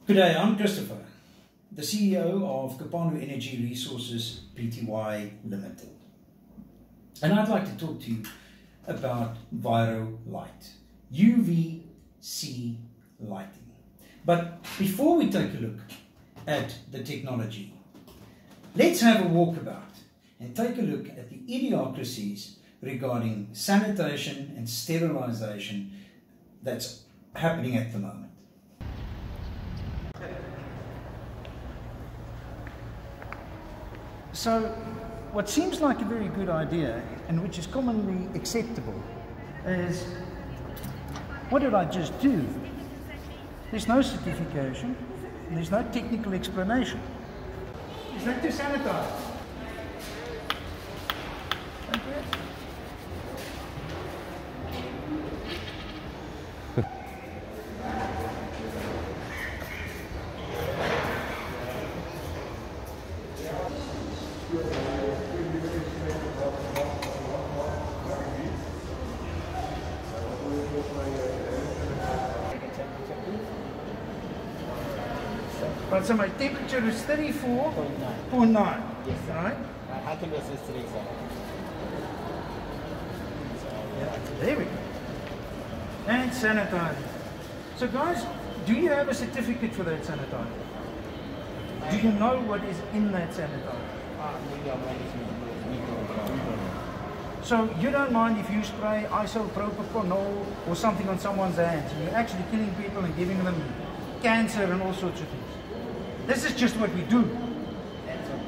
Good day, I'm Christopher, the CEO of Kapanu Energy Resources Pty Limited. And I'd like to talk to you about VIRULIGHT, UVC lighting. But before we take a look at the technology, let's have a walkabout and take a look at the idiocracies regarding sanitation and sterilization that's happening at the moment. So, what seems like a very good idea, and which is commonly acceptable, is, what did I just do? There's no certification, there's no technical explanation. Is that to sanitize? Okay. Right, so my temperature is 34.9. Yes, sir. Right? I can resist today, sir. Yeah, there we go. And sanitizer. So guys, do you have a certificate for that sanitizer? Do you know what is in that sanitizer? So you don't mind if you spray isopropyl or something on someone's hands and you're actually killing people and giving them cancer and all sorts of things. This is just what we do.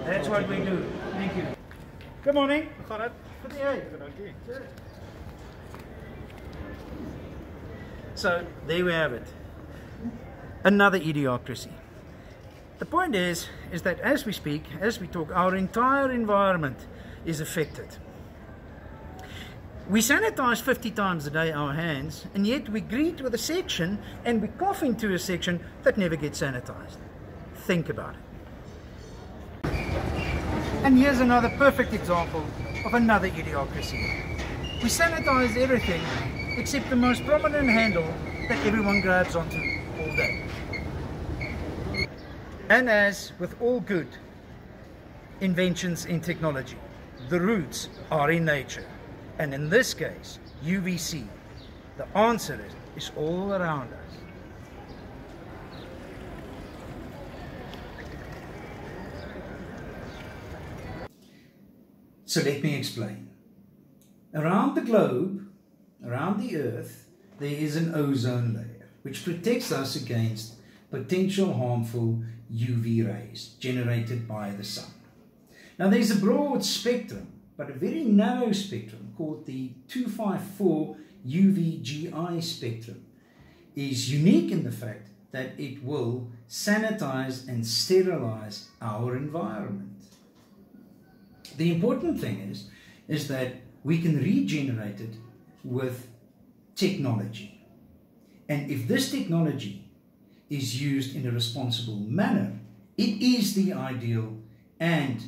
That's what we do. Thank you. Good morning. Good day. So there we have it. Another idiocracy. The point is that as we speak, as we talk, our entire environment is affected. We sanitize 50 times a day our hands, and yet we greet with a section and we cough into a section that never gets sanitized. Think about it. And here's another perfect example of another idiocracy. We sanitize everything except the most prominent handle that everyone grabs onto all day. And as with all good inventions in technology, the roots are in nature. And in this case, UVC. The answer is all around us. So let me explain. Around the globe, around the Earth, there is an ozone layer which protects us against potential harmful UV rays generated by the sun. Now there's a broad spectrum, but a very narrow spectrum called the 254 UVGI spectrum is unique in the fact that it will sanitize and sterilize our environment. The important thing is that we can regenerate it with technology. And if this technology is used in a responsible manner, it is the ideal and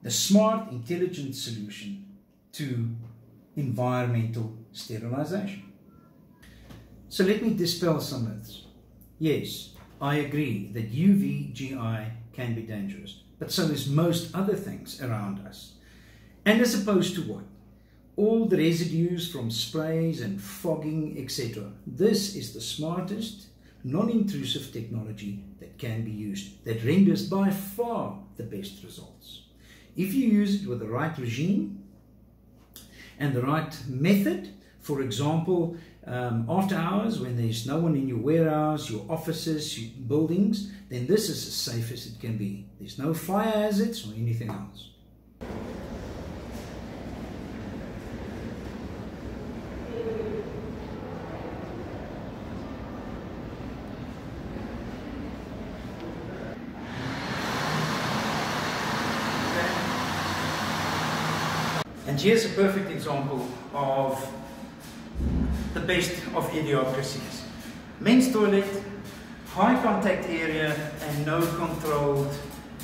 the smart, intelligent solution to environmental sterilization. So let me dispel some myths. Yes, I agree that UVGI can be dangerous, but so is most other things around us. And as opposed to what? All the residues from sprays and fogging, etc. This is the smartest, non-intrusive technology that can be used, that renders by far the best results. If you use it with the right regime and the right method, for example, after hours when there's no one in your warehouse, your offices, your buildings, then this is as safe as it can be. There's no fire hazards or anything else. And here's a perfect example of the best of idiocracies. Men's toilet, high contact area, and no controlled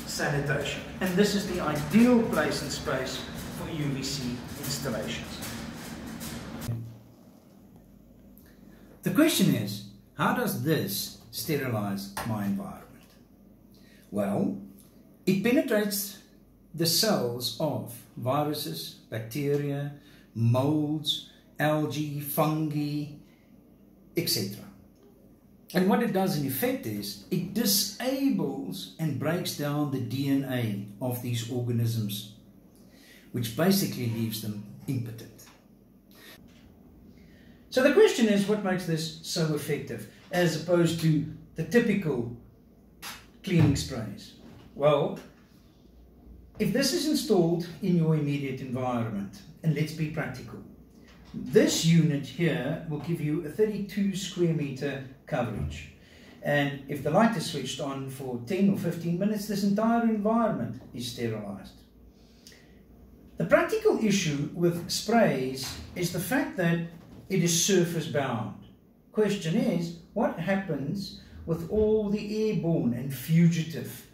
sanitation. And this is the ideal place and space for UVC installations. The question is, how does this sterilize my environment? Well, it penetrates the cells of viruses, bacteria, molds, algae, fungi, etc. And what it does in effect is it disables and breaks down the DNA of these organisms, which basically leaves them impotent. So the question is, what makes this so effective as opposed to the typical cleaning sprays? Well, if this is installed in your immediate environment, and let's be practical, this unit here will give you a 32 square meter coverage. And if the light is switched on for 10 or 15 minutes, this entire environment is sterilized. The practical issue with sprays is the fact that it is surface bound. Question is, what happens with all the airborne and fugitive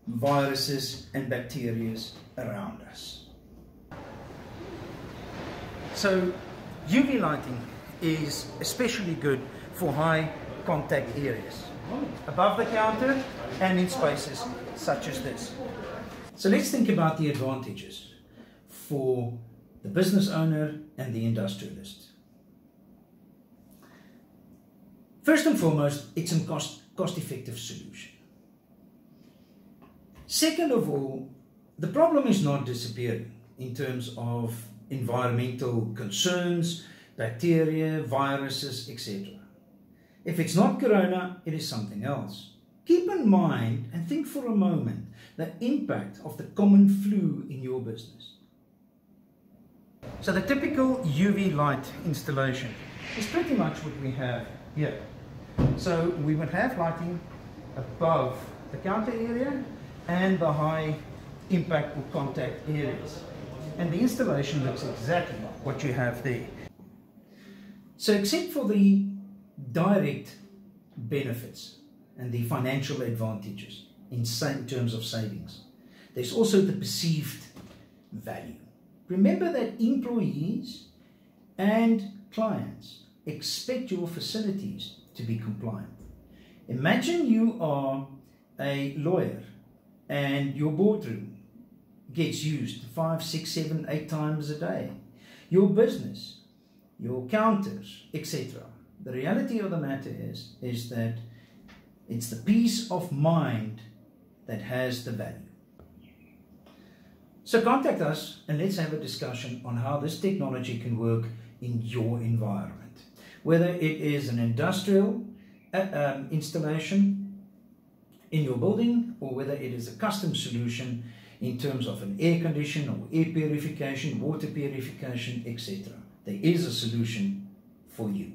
viruses and bacteria around us? So UV lighting is especially good for high contact areas, above the counter and in spaces such as this. So let's think about the advantages for the business owner and the industrialist. First and foremost, it's a cost-effective solution. Second of all, the problem is not disappearing in terms of environmental concerns, bacteria, viruses, etc. If it's not corona, it is something else. Keep in mind and think for a moment the impact of the common flu in your business. So the typical UV light installation is pretty much what we have here. So we would have lighting above the counter area and the high impact or contact areas. And the installation looks exactly like what you have there. So except for the direct benefits and the financial advantages in terms of savings, there's also the perceived value. Remember that employees and clients expect your facilities to be compliant. Imagine you are a lawyer and your boardroom gets used 5, 6, 7, 8 times a day. Your business, your counters, etc. The reality of the matter is that it's the peace of mind that has the value. So contact us and let's have a discussion on how this technology can work in your environment. Whether it is an industrial installation in your building or whether it is a custom solution in terms of an air condition or air purification, water purification, etc. There is a solution for you.